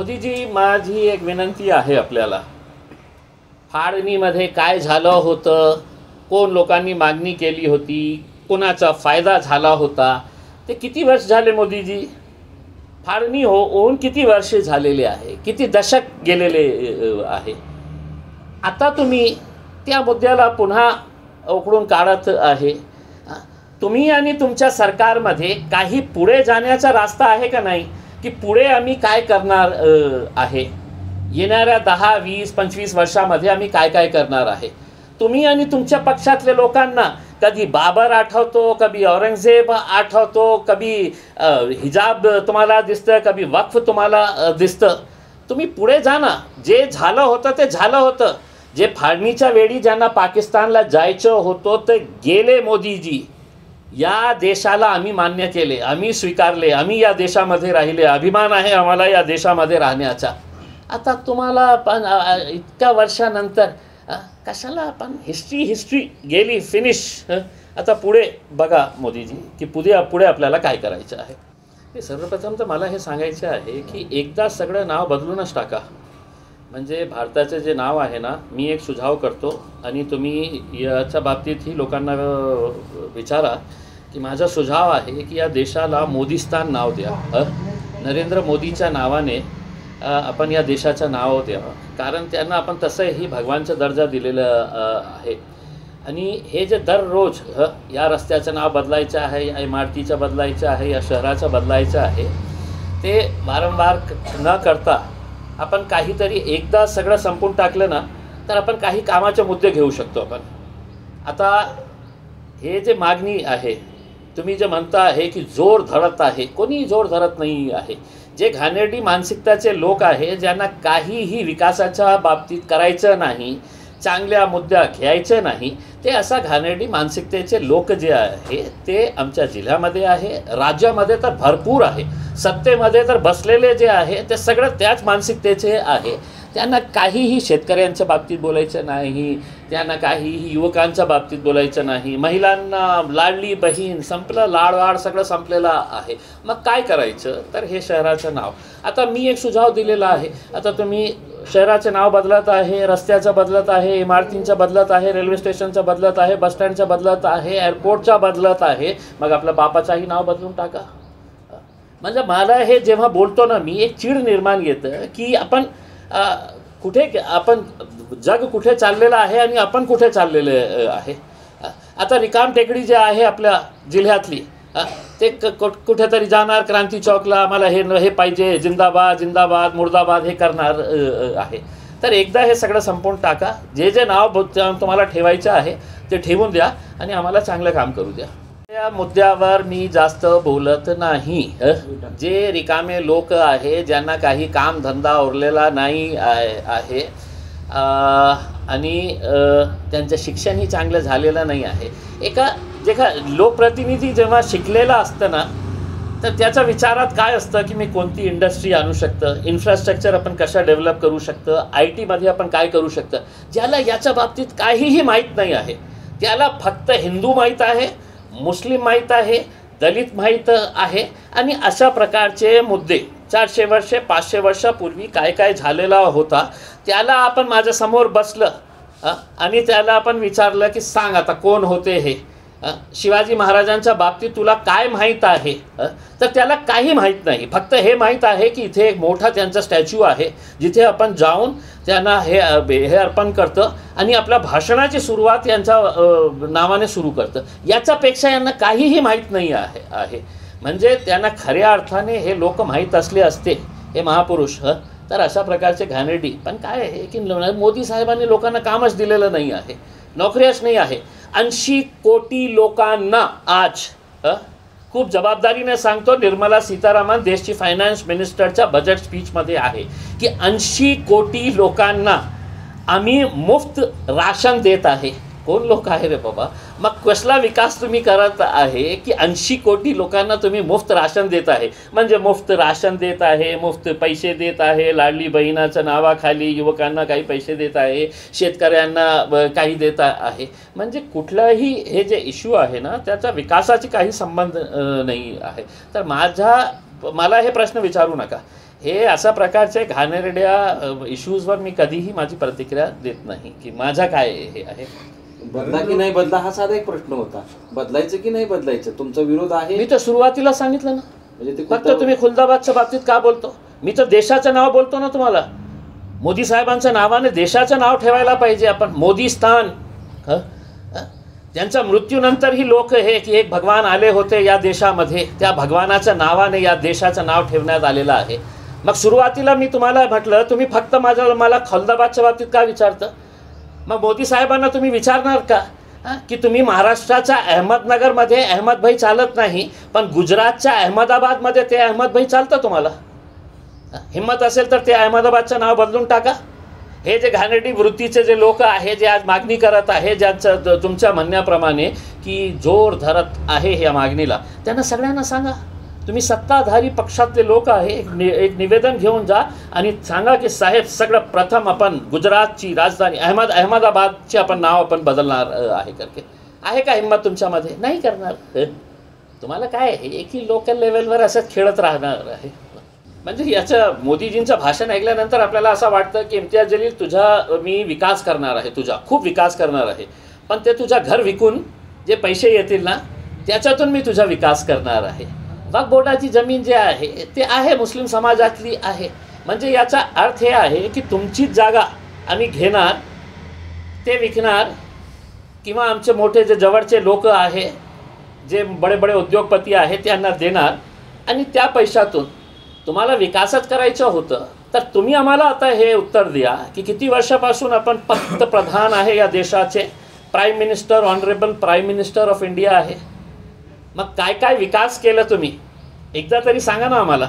मोदीजी, माझी एक विनंती आहे आपल्याला. फाळणीमध्ये काय झालं होतं, कोण लोकांनी मागणी केली होती, कोणाचा फायदा झाला होता, ते किती वर्ष झाले मोदीजी? फाळणी होऊन किती वर्षे झालेले आहे, किती दशक गेलेले आहे. आता तुम्ही त्या मुद्द्याला पुन्हा उकळून काढत आहे. तुम्ही आणि तुमच्या सरकारमध्ये काही पुढे जाण्याचा रास्ता आहे का नाही, की पुढे आम्ही काय करणार आहे, येणाऱ्या 10, 20, 25 वर्षामध्ये आम्ही काय काय करणार आहे. तुम्ही आणि तुमच्या पक्षातल्या लोकांना कधी बाबर आठवतो, कधी औरंगजेब आठवतो, कधी हिजाब तुम्हाला दिसतं, कधी वक्फ तुम्हाला दिसतं. तुम्ही पुढे जा ना. जे झालं होतं ते झालं होतं. जे फाळणीच्या वेळी ज्यांना पाकिस्तानला जायचं होतं ते गेले मोदीजी. या देशाला आम्ही मान्य केले, आम्ही स्वीकारले, आम्ही या देशामध्ये राहिले, अभिमान आहे आम्हाला या देशामध्ये राहण्याचा. आता तुम्हाला पण इतक्या वर्षानंतर कशाला आपण हिस्ट्री गेली, फिनिश. आता पुढे बघा मोदीजी, की पुढे आपल्याला काय करायचं आहे. हे सर्वप्रथम तर मला हे सांगायचं आहे की एकदा सगळं नाव बदलूनच टाका. म्हणजे भारताचं जे नाव आहे ना, मी एक सुझाव करतो आणि तुम्ही याच्या बाबतीतही लोकांना विचारा की माझा सुझाव आहे की या देशाला मोदीस्तान नाव द्या. नरेंद्र मोदीच्या नावाने आपण या देशाचं नाव द्यावं, कारण त्यांना आपण तसंही भगवानचा दर्जा दिलेला आहे. आणि हे जे दररोज या रस्त्याचं नाव बदलायचं आहे, या इमारतीचं बदलायचं आहे, या शहराचं बदलायचं आहे, ते वारंवार न करता आपण काहीतरी एकदा सगळं संपून टाकलं ना, तर आपण काही कामाचे मुद्दे घेऊ शकतो आपण. आता हे जे मागणी आहे, तुम्ही जे म्हणता आहे की जोर धरत आहे, कोणी जोर धरत नाही आहे. जे घाणेरडी मानसिकताचे लोक आहे, ज्यांना काहीही विकासाच्या बाबतीत करायचं नाही, चांगल्या मुद्दा घ्यायचं नाही, ते असा घाणेरडी मानसिकतेचे लोक जे आहे ते आमच्या जिल्ह्यामध्ये आहे, राज्यामध्ये तर भरपूर आहे. सत्तेमध्ये तर बसलेले जे आहे ते सगळं त्याच मानसिकतेचे आहे. त्यांना काहीही शेतकऱ्यांच्या बाबतीत बोलायचं नाही, त्यांना काहीही युवकांच्या बाबतीत बोलायचं नाही, महिलांना लाडली बहीण संपलं, लाडवाड सगळं संपलेलं आहे. मग काय करायचं, तर हे शहराचं नाव. आता मी एक सुझाव दिलेला आहे. आता तुम्ही शहराचे नाव बदलत आहे, रस्त्याचं बदलत आहे, इमारतींचं बदलत आहे, रेल्वे स्टेशनचं बदलत आहे, बसस्टँडचं बदलत आहे, एअरपोर्टचा बदलत आहे, मग आपल्या बापाचाही नाव बदलून टाका. म्हणजे मला हे जेव्हा बोलतो ना मी, एक चीड निर्माण येतं की आपण कुठे, आपण जग कुठे चाललेलं आहे आणि आपण कुठे चाललेले आहे. आता रिकाम टेकडी जे आहे आपल्या जिल्ह्यातली, ते कुठेतरी जाणार क्रांती चौकला, मला हे पाहिजे, जिंदाबाद जिंदाबाद मुर्दाबाद हे करणार आहे. तर एकदा हे सगळं संपवून टाका. जे जे नाव तुम्हाला ठेवायचं आहे ते ठेवून द्या आणि आम्हाला चांगलं काम करू द्या. या मुद्द्यावर मी जास्त बोलत नाही. जे रिकामे लोक आहे, ज्यांना काही कामधंदा उरलेला नाही आहे आणि त्यांचं शिक्षणही चांगलं झालेलं नाही आहे. जेव्हा लोकप्रतिनिधी जेव्हा शिकलेला असतं ना, तर त्याच्या विचारात काय असतं की मी कोणती इंडस्ट्री आणू शकतं, इन्फ्रास्ट्रक्चर आपण कशा डेव्हलप करू शकतं, IT मध्ये आपण काय करू शकतं. ज्याला याच्या बाबतीत काहीही माहीत नाही आहे, त्याला फक्त हिंदू माहीत आहे, मुस्लिम माहीत आहे, दलित माहीत आहे आणि अशा प्रकारचे मुद्दे 400 वर्षे 500 वर्षापूर्वी काय काय झालेला होता, त्याला आपण माझ्यासमोर बसलं आणि त्याला आपण विचारलं की सांग आता कोण होते हे. शिवाजी महाराजांच्या बाबतीत तुला काय माहीत आहे, तर त्याला काही माहीत नाही. फक्त हे माहीत आहे की इथे एक मोठा त्यांचा स्टॅच्यू आहे, जिथे आपण जाऊन त्यांना हे अर्पण करतं आणि आपल्या भाषणाची सुरुवात यांच्या नावाने सुरू करतं. याच्यापेक्षा यांना काहीही माहीत नाही आहे. म्हणजे त्यांना खऱ्या अर्थाने हे लोक माहीत असले असते, हे महापुरुष, तर अशा प्रकारचे घाणेरडी. पण काय आहे की मोदी साहेबांनी लोकांना कामच दिलेलं नाही आहे, नोकऱ्याच नाही आहे. 80 कोटी लोकांना आज, खूप जबाबदारीने सांगतो, निर्मला सीतारामन देशची फायनान्स मिनिस्टरच्या बजेट स्पीचमध्ये आहे की 80 कोटी लोकांना आम्ही मुफ्त राशन देत आहे. कोण लोक आहे रे बाबा? मग कसला विकास तुम्ही करत आहे की 80 कोटी लोकांना तुम्ही मुफ्त राशन देत आहे. म्हणजे मुफ्त राशन देत आहे, मुफ्त पैसे देत आहे, लाडली बहिणाच्या नावाखाली युवकांना काही पैसे देत आहे, शेतकऱ्यांना काही देत आहे. म्हणजे कुठलाही हे जे इश्यू आहे ना, त्याचा विकासाची काही संबंध नाही आहे. तर मला हे प्रश्न विचारू नका हे अशा प्रकारचे घाणेरड्या इश्यूजवर मी कधीही माझी प्रतिक्रिया देत नाही की माझा काय हे आहे. बदला की नाही बदला हा साधा एक प्रश्न होता. बदलायचं की नाही बदलायचं तुमचा विरोध आहे. मी तर सुरुवातीला सांगितलं ना, म्हणजे ते फक्त तुम्ही खुलदाबादच्या बाबतीत का बोलतो. मी तर देशाचं नाव बोलतो ना तुम्हाला. मोदी साहेबांच्या नावाने देशाचं नाव ठेवायला पाहिजे आपण. मोदी स्थान. त्यांच्या मृत्यूनंतरही लोक हे की एक भगवान आले होते या देशामध्ये, त्या भगवानाच्या नावाने या देशाचं नाव ठेवण्यात आलेलं आहे. मग सुरुवातीला मी तुम्हाला म्हटलं तुम्ही फक्त मला खुलदाबादच्या बाबतीत का विचारतं. मग मोदी साहेबांना तुम्ही विचारणार का की तुम्ही महाराष्ट्राच्या अहमदनगरमध्ये अहमदभाई चालत नाही, पण गुजरातच्या अहमदाबादमध्ये ते अहमदभाई चालतं तुम्हाला. हिम्मत असेल तर ते अहमदाबादचं नाव बदलून टाका. हे जे घाणेरडी वृत्तीचे जे लोक आहे जे आज मागणी करत आहे, ज्यांचं तुमच्या म्हणण्याप्रमाणे की जोर धरत आहे या मागणीला, त्यांना सगळ्यांना सांगा तुम्ही सत्ताधारी पक्षातले लोक आहे, एक निवेदन घेऊन जा आणि सांगा की साहेब सगळं प्रथम आपण गुजरातची राजधानी अहमदाबादची आपण नाव आपण बदलणार आहे करके. आहे का हिंमत तुमच्यामध्ये. नाही करणार. तुम्हाला काय एकी लोकल लेवलवर असंच खेळत राहणार आहे. म्हणजे याचं मोदीजींचं भाषण ऐकल्यानंतर आपल्याला असं वाटतं की इम्तियाज जलील तुझा मी विकास करणार आहे, तुझा खूप विकास करणार आहे, पण ते तुझ्या घर विकून जे पैसे येतील ना त्याच्यातून मी तुझा विकास करणार आहे. वक्फ बोर्डाची जमीन जे आहे ते आहे मुस्लिम समाजातली आहे. म्हणजे याचा अर्थ हे आहे की तुमचीच जागा आम्ही घेणार, ते विकणार, किंवा आमचे मोठे जे जवळचे लोक आहे जे बडे बडे उद्योगपती आहेत त्यांना देणार, आणि त्या पैशातून तुम्हाला विकासच करायचं होतं तर तुम्ही आम्हाला आता हे उत्तर द्या की किती वर्षापासून आपण पंतप्रधान आहे या देशाचे, prime minister, honourable prime minister of India आहे. मग काय काय विकास केलं तुम्ही एकदा तरी सांगा ना आम्हाला.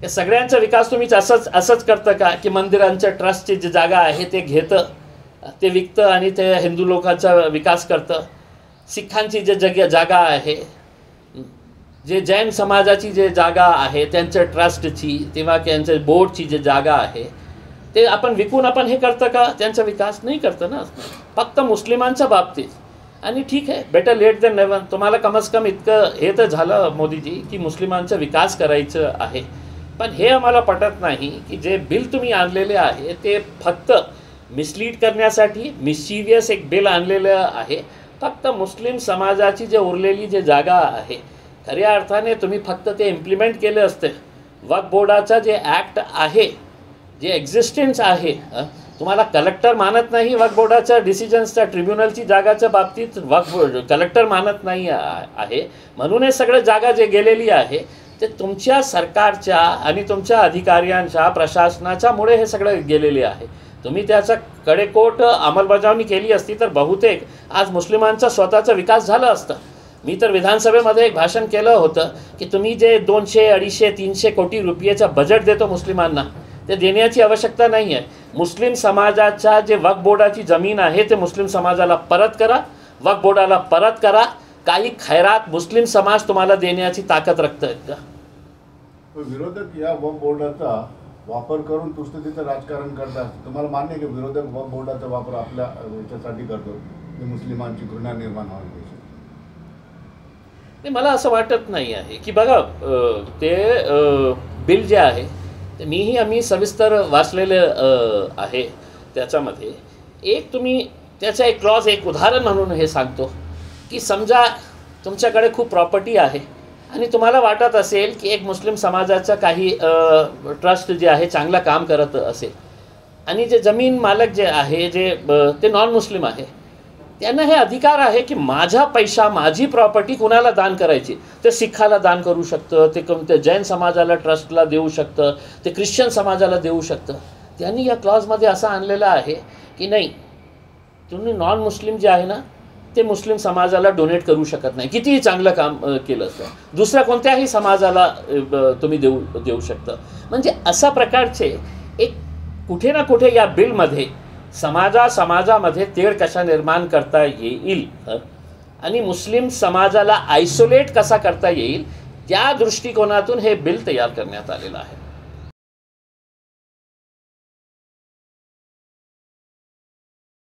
या सगळ्यांचा विकास तुम्ही असंच करतं का की मंदिरांच्या ट्रस्टची जी जागा आहे ते घेतं, ते विकतं आणि ते हिंदू लोकांचा विकास करतं. सिखांची जे जागा आहे, जे जैन समाजाची जे जागा आहे त्यांच्या ट्रस्टची किंवा त्यांच्या बोर्डची जी जागा आहे ते आपण विकून आपण हे करतं का. त्यांचा विकास नाही करतं ना, फक्त मुस्लिमांच्या बाबतीत. आणि ठीक आहे, बेटर लेट दॅन नेव्हर. तुम्हाला कमस कम इतकं हे तर झालं मोदीजी की मुस्लिमांचा विकास करायचं आहे, पण हे आम्हाला पटत नाही की जे बिल तुम्ही आणलेले आहे ते फक्त मिसलीड करण्यासाठी मिस्चिवियस एक बिल आणलेलं आहे. फक्त मुस्लिम समाजाची जे उरलेली जे जागा आहे खऱ्या अर्थाने तुम्ही फक्त ते इम्प्लिमेंट केले असते. वक्फ बोर्डाचा जे ॲक्ट आहे, जे एक्झिस्टन्स आहे, तुम्हाला कलेक्टर मानत नाही वक्फ बोर्डाच्या डिसिजन्सच्या, ट्रिब्युनलची जागाच्या बाबतीत वक्फ कलेक्टर मानत नाही आहे, म्हणून हे सगळं जागा जे गेलेली आहे ते तुमच्या सरकारच्या आणि तुमच्या अधिकाऱ्यांच्या प्रशासनाच्यामुळे हे सगळं गेलेले आहे. तुम्ही त्याचा कडेकोट अंमलबजावणी केली असती तर बहुतेक आज मुस्लिमांचा स्वतःचा विकास झाला असता. मी तर विधानसभेमध्ये एक भाषण केलं होतं की तुम्ही जे 200, 250, 300 कोटी रुपयेचं बजेट देतो मुस्लिमांना, ते देण्याची आवश्यकता नाही आहे. मुस्लिम समाजाच्या जे वक्फ बोर्डाची जमीन आहे ते मुस्लिम समाजाला परत करा, वक्फ बोर्डाला परत करा. काही खैरात मुस्लिम समाज तुम्हाला देण्याची ताकद रखतं का. विरोधक या वक्फ बोर्डाचा वापर करून तुष्टीचं राजकारण करतात. तुम्हाला मान्य आहे की विरोधक वक्फ बोर्डाचा वापर आपल्या याच्यासाठी करतो की मुस्लिमांची घृणा निर्माण व्हावी. ते मला असं वाटत नाही आहे की बघा ते बिल जे आहे ते आम्ही सविस्तर वाचलेलं आहे. त्याच्यामध्ये एक तुम्ही त्याचा एक क्लॉज, एक उदाहरण म्हणून हे सांगतो की समजा तुमच्याकडे खूप प्रॉपर्टी आहे आणि तुम्हाला वाटत असेल की एक मुस्लिम समाजाचं काही ट्रस्ट जे आहे चांगलं काम करत असेल आणि जे जमीन मालक जे आहे जे ते नॉन मुस्लिम आहे, त्यांना हे अधिकार आहे की माझा पैसा, माझी प्रॉपर्टी कुणाला दान करायची. ते सिखाला दान करू शकतं, ते कोणत्या जैन समाजाला ट्रस्टला देऊ शकतं, ते ख्रिश्चन समाजाला देऊ शकतं. त्यांनी या क्लॉजमध्ये असं आणलेलं आहे की नाही, तुम्ही नॉन मुस्लिम जे आहे ना ते मुस्लिम समाजाला डोनेट करू शकत नाही, कितीही चांगलं काम केलं असतं. दुसऱ्या कोणत्याही समाजाला तुम्ही देऊ शकता. म्हणजे अशा प्रकारचे एक कुठे ना कुठे या बिलमध्ये समाजामध्ये तेढ कशा निर्माण करता येईल आणि मुस्लिम समाजाला आयसोलेट कसा करता येईल त्या दृष्टिकोनातून हे बिल तयार करण्यात आलेलं आहे.